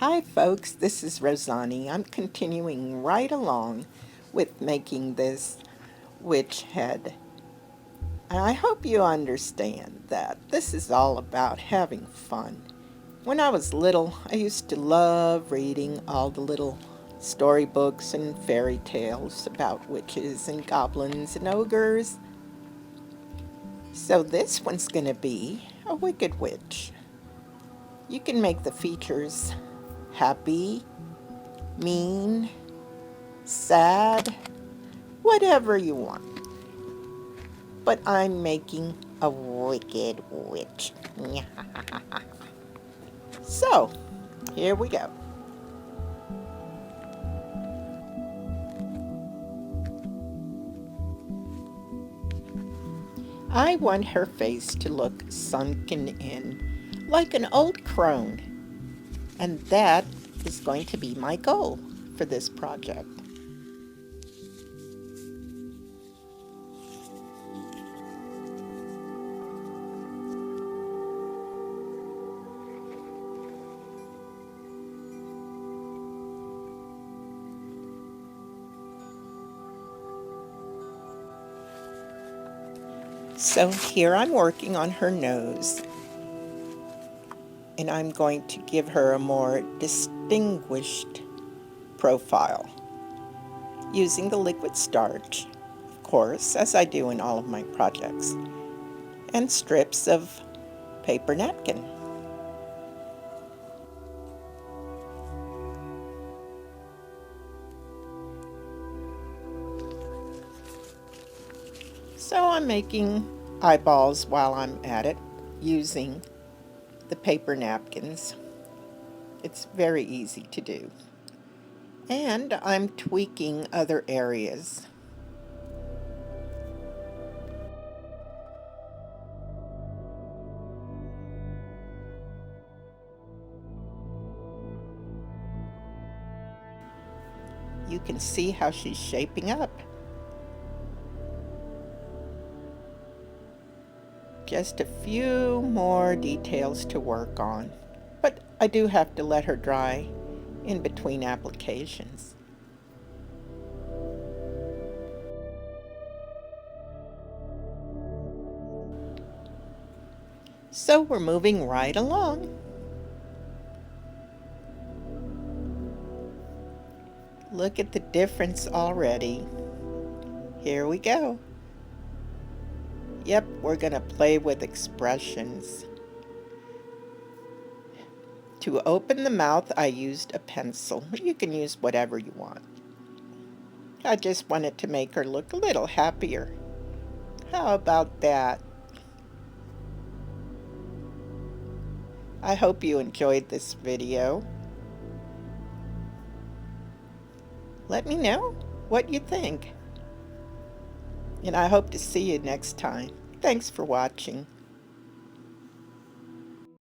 Hi folks, this is Rozani. I'm continuing right along with making this witch head. And I hope you understand that this is all about having fun. When I was little, I used to love reading all the little storybooks and fairy tales about witches and goblins and ogres. So this one's going to be a wicked witch. You can make the features happy, mean, sad, whatever you want. But I'm making a wicked witch. So, here we go. I want her face to look sunken in, like an old crone. And that is going to be my goal for this project. So here I'm working on her nose, and I'm going to give her a more distinguished profile using the liquid starch, of course, as I do in all of my projects, and strips of paper napkin. So I'm making eyeballs while I'm at it using the paper napkins. It's very easy to do. And I'm tweaking other areas. You can see how she's shaping up. Just a few more details to work on, but I do have to let her dry in between applications. So we're moving right along. Look at the difference already. Here we go. Yep, we're going to play with expressions. To open the mouth, I used a pencil. You can use whatever you want. I just wanted to make her look a little happier. How about that? I hope you enjoyed this video. Let me know what you think. And I hope to see you next time. Thanks for watching.